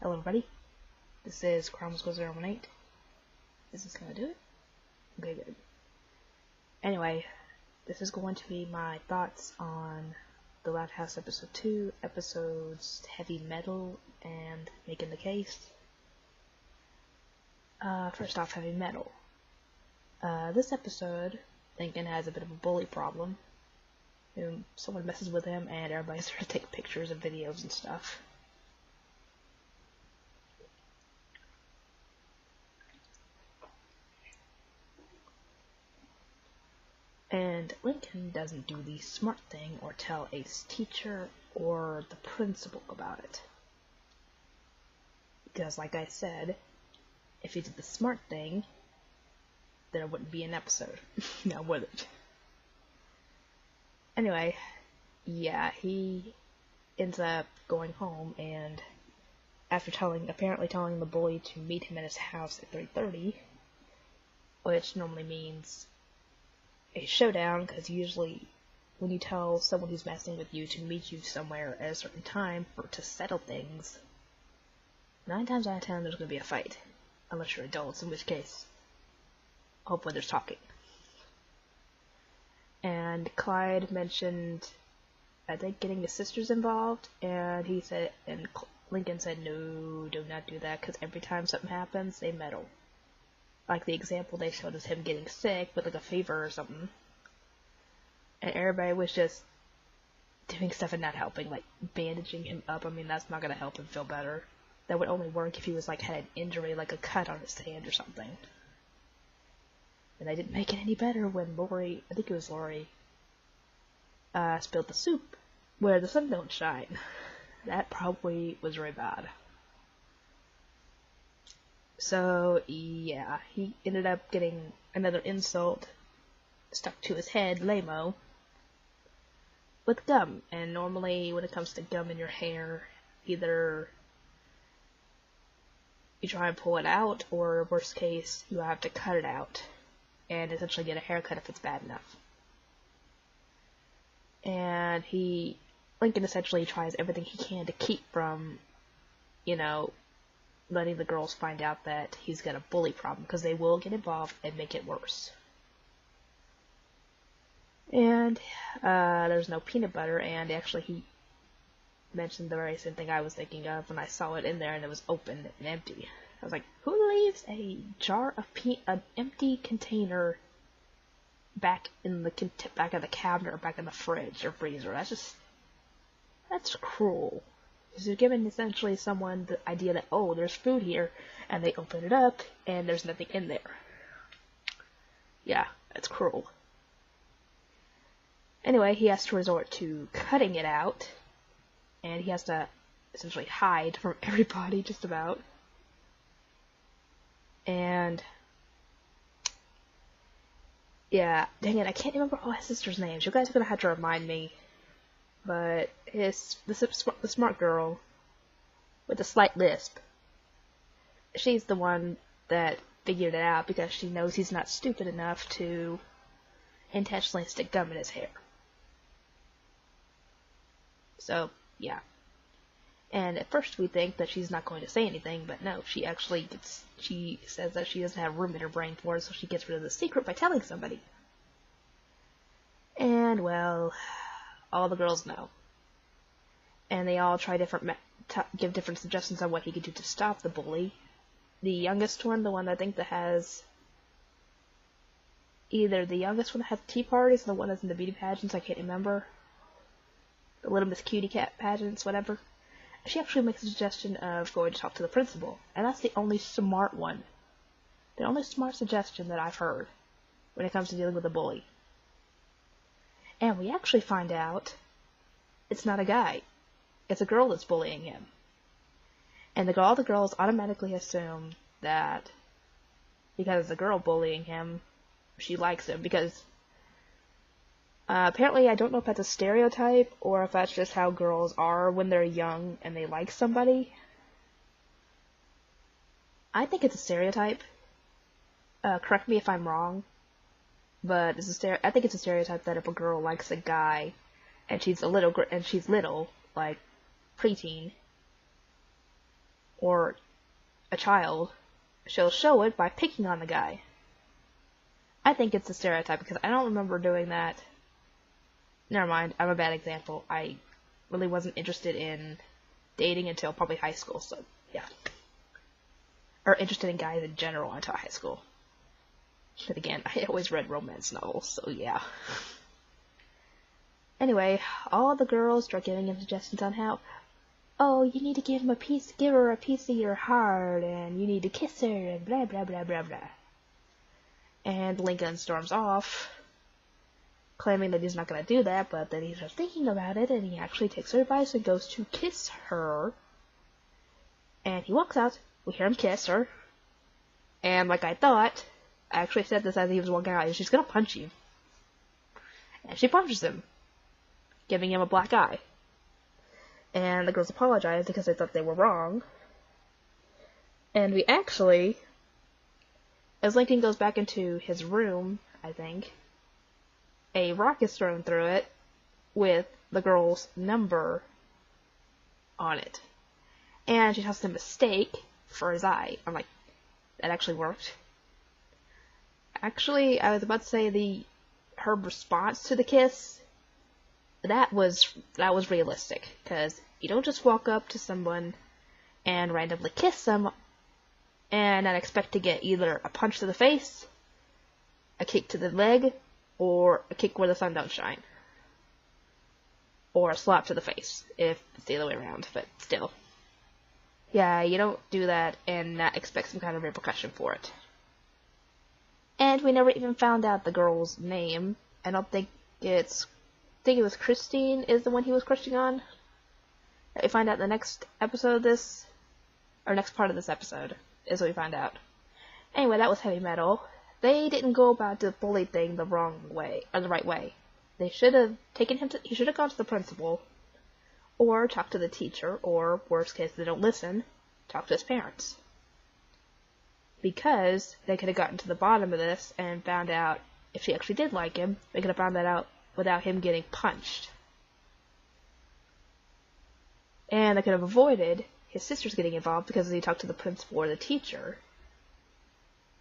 Hello everybody, this is Chromes018. Is this gonna do it? Okay, good. Anyway, this is going to be my thoughts on The Loud House Episode 2, episodes Heavy Metal and Making the Case. First off, Heavy Metal. This episode, Lincoln has a bit of a bully problem. Someone messes with him and everybody starts to take pictures and videos and stuff. And Lincoln doesn't do the smart thing or tell a teacher or the principal about it. Because, like I said, if he did the smart thing, there wouldn't be an episode. Now, would it? Anyway, yeah, he ends up going home, and after apparently telling the bully to meet him at his house at 3:30, which normally means a showdown, because usually when you tell someone who's messing with you to meet you somewhere at a certain time to settle things, 9 times out of 10 there's going to be a fight. Unless you're adults, in which case, hopefully there's talking. And Clyde mentioned, I think, getting his sisters involved, and Lincoln said, no, do not do that, because every time something happens, they meddle. Like the example they showed is him getting sick with like a fever or something. And everybody was just doing stuff and not helping, like bandaging him up. I mean, that's not going to help him feel better. That would only work if he was like had an injury, like a cut on his hand or something. And they didn't make it any better when Lori, I think it was Lori, spilled the soup where the sun don't shine. That probably was really bad. So, yeah, he ended up getting another insult stuck to his head, lame-o, with gum. And normally, when it comes to gum in your hair, either you try and pull it out, or worst case, you have to cut it out and essentially get a haircut if it's bad enough. And Lincoln essentially tries everything he can to keep from, letting the girls find out that he's got a bully problem, because they will get involved and make it worse. And there's no peanut butter, and actually he mentioned the very same thing I was thinking of when I saw it in there, and it was open and empty. I was like, who leaves a jar of an empty container back in the back of the cabinet or back in the fridge or freezer? That's cruel. Because you're giving essentially someone the idea that, oh, there's food here, and they open it up, and there's nothing in there. Yeah, that's cruel. Anyway, he has to resort to cutting it out, and he has to essentially hide from everybody, just about. And, yeah, dang it, I can't remember all his sisters' names. You guys are gonna have to remind me. But the smart girl with the slight lisp, she's the one that figured it out, because she knows he's not stupid enough to intentionally stick gum in his hair. So, yeah. And at first we think that she's not going to say anything, but no, she says that she doesn't have room in her brain for it, so she gets rid of the secret by telling somebody. And, well, all the girls know. And they all try give different suggestions on what he could do to stop the bully. The youngest one, the one I think that has either the youngest one that has tea parties, and the one that's in the beauty pageants, I can't remember. The Little Miss Cutie Cat pageants, whatever. She actually makes a suggestion of going to talk to the principal. And that's the only smart one. The only smart suggestion that I've heard when it comes to dealing with a bully. And we actually find out it's not a guy. It's a girl that's bullying him. And all the girls automatically assume that because it's a girl bullying him, she likes him. Because apparently, I don't know if that's a stereotype or if that's just how girls are when they're young and they like somebody. I think it's a stereotype. Correct me if I'm wrong. But I think it's a stereotype that if a girl likes a guy and she's little, like preteen, or a child, she'll show it by picking on the guy. I think it's a stereotype because I don't remember doing that. Never mind, I'm a bad example. I really wasn't interested in dating until probably high school, so yeah. Or interested in guys in general until high school. But again, I always read romance novels, so yeah. Anyway, all the girls start giving him suggestions on how, oh, you need to give her a piece of your heart, and you need to kiss her, and blah blah blah blah blah. And Lincoln storms off, claiming that he's not going to do that, but then he's just thinking about it, and he actually takes her advice and goes to kiss her. And he walks out, we hear him kiss her, and like I thought, I actually said this as he was walking out, she's going to punch you. And she punches him, giving him a black eye. And the girls apologize because they thought they were wrong. And we actually, as Lincoln goes back into his room, I think, a rock is thrown through it with the girl's number on it. And she tells him a mistake for his eye. I'm like, that actually worked. Actually, I was about to say her response to the kiss, that was realistic, because you don't just walk up to someone and randomly kiss them and not expect to get either a punch to the face, a kick to the leg, or a kick where the sun don't shine. Or a slap to the face, if it's the other way around, but still. Yeah, you don't do that and not expect some kind of repercussion for it. And we never even found out the girl's name. I don't think it was Christine is the one he was crushing on. We find out the next episode of this, or next part of this episode, is what we find out. Anyway, that was Heavy Metal. They didn't go about the bully thing the wrong way, or the right way. They should have he should have gone to the principal, or talked to the teacher, or, worst case, they don't listen, talk to his parents. Because they could have gotten to the bottom of this and found out if she actually did like him, they could have found that out without him getting punched. And they could have avoided his sisters getting involved because he talked to the principal or the teacher.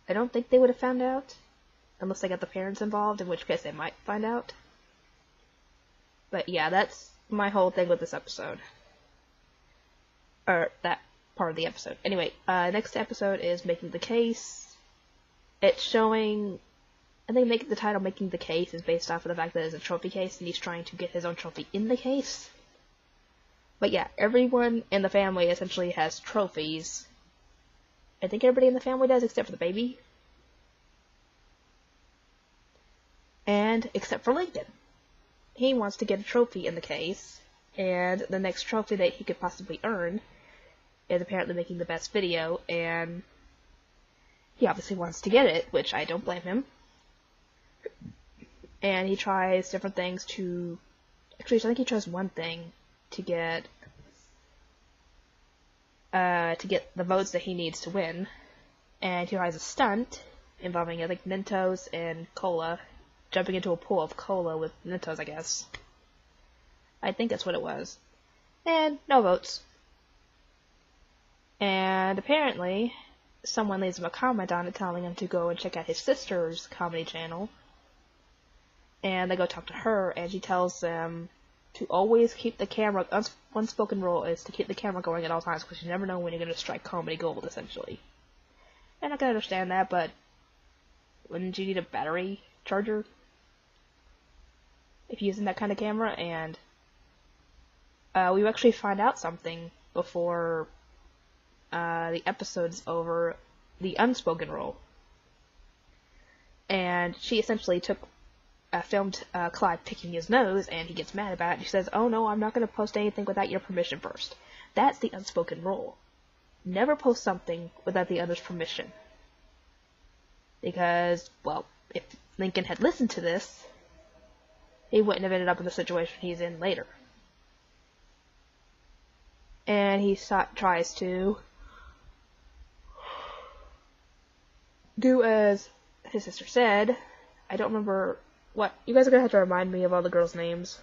I don't think they would have found out, unless they got the parents involved, in which case they might find out. But yeah, that's my whole thing with this episode. Or that part of the episode. Anyway, next episode is Making the Case. It's showing, I think the title Making the Case is based off of the fact that it's a trophy case and he's trying to get his own trophy in the case. But yeah, everyone in the family essentially has trophies. I think everybody in the family does except for the baby. And except for Lincoln. He wants to get a trophy in the case, and the next trophy that he could possibly earn is apparently making the best video, and he obviously wants to get it, which I don't blame him. And he tries different things actually, I think he tries one thing to get the votes that he needs to win, and he tries a stunt involving, I think, Mentos and cola, jumping into a pool of cola with Mentos, I guess. I think that's what it was. And no votes. And apparently, someone leaves him a comment on it telling him to go and check out his sister's comedy channel. And they go talk to her, and she tells them to always keep the camera, unspoken rule is to keep the camera going at all times, because you never know when you're going to strike comedy gold, essentially. And I can understand that, but wouldn't you need a battery charger if you're using that kind of camera? And we actually find out something before the episode's over, the unspoken rule. And she essentially filmed Clyde picking his nose, and he gets mad about it. She says, "Oh no, I'm not going to post anything without your permission first." That's the unspoken rule. Never post something without the other's permission. Because, well, if Lincoln had listened to this, he wouldn't have ended up in the situation he's in later. And he tries to do as his sister said. I don't remember what. You guys are going to have to remind me of all the girls' names.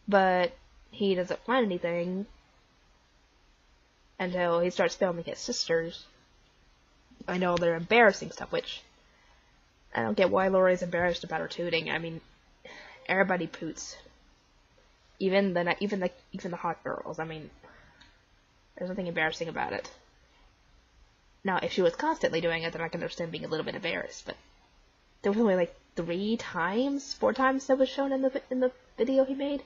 But he doesn't find anything. until he starts filming his sisters. I know they're embarrassing stuff, which I don't get why Lori's embarrassed about her tooting. I mean, everybody poots. Even the hot girls. I mean, there's nothing embarrassing about it. Now, if she was constantly doing it, then I can understand being a little bit embarrassed. But there was only like 4 times that was shown in the video he made.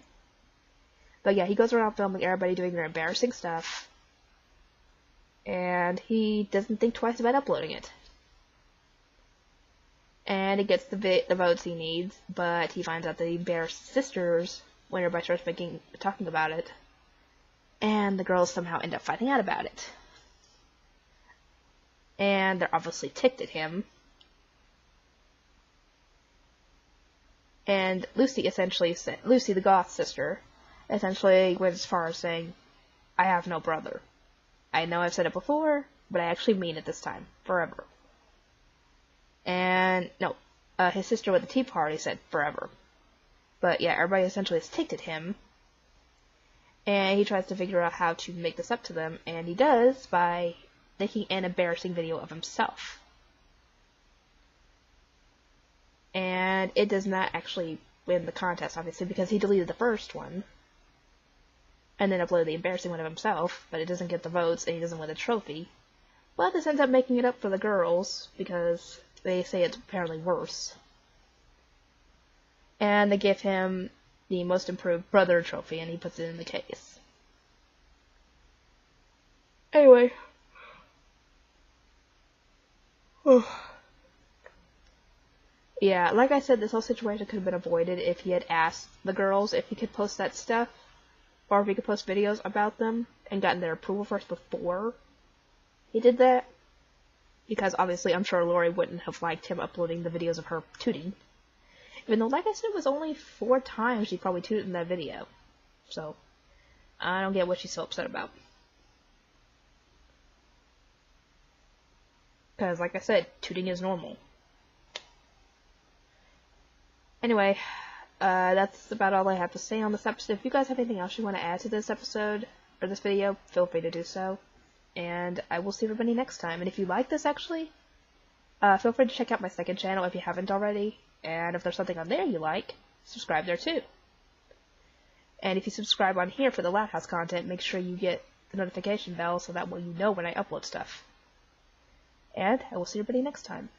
But yeah, he goes around filming everybody doing their embarrassing stuff, and he doesn't think twice about uploading it. And it gets the votes he needs, but he finds out that he embarrassed sisters when everybody starts talking about it, and the girls somehow end up finding out about it. And they're obviously ticked at him. And Lucy, the goth sister, essentially went as far as saying, I have no brother. I know I've said it before, but I actually mean it this time. Forever. And, no, his sister with the tea party said forever. But yeah, everybody essentially is ticked at him. And he tries to figure out how to make this up to them, and he does by making an embarrassing video of himself. And it does not actually win the contest, obviously, because he deleted the first one, and then uploaded the embarrassing one of himself, but it doesn't get the votes, and he doesn't win the trophy. But this ends up making it up for the girls, because they say it's apparently worse. And they give him the most improved brother trophy, and he puts it in the case. Anyway. Yeah, like I said, this whole situation could have been avoided if he had asked the girls if he could post that stuff, or if he could post videos about them, and gotten their approval first before he did that. Because obviously, I'm sure Lori wouldn't have liked him uploading the videos of her tooting. Even though, like I said, it was only 4 times she probably tooted in that video. So, I don't get what she's so upset about. Because, like I said, tooting is normal. Anyway, that's about all I have to say on this episode. If you guys have anything else you want to add to this episode, or this video, feel free to do so. And I will see everybody next time. And if you like this, actually, feel free to check out my second channel if you haven't already. And if there's something on there you like, subscribe there too. And if you subscribe on here for the Loud House content, make sure you get the notification bell so that way you know when I upload stuff. And I will see everybody next time.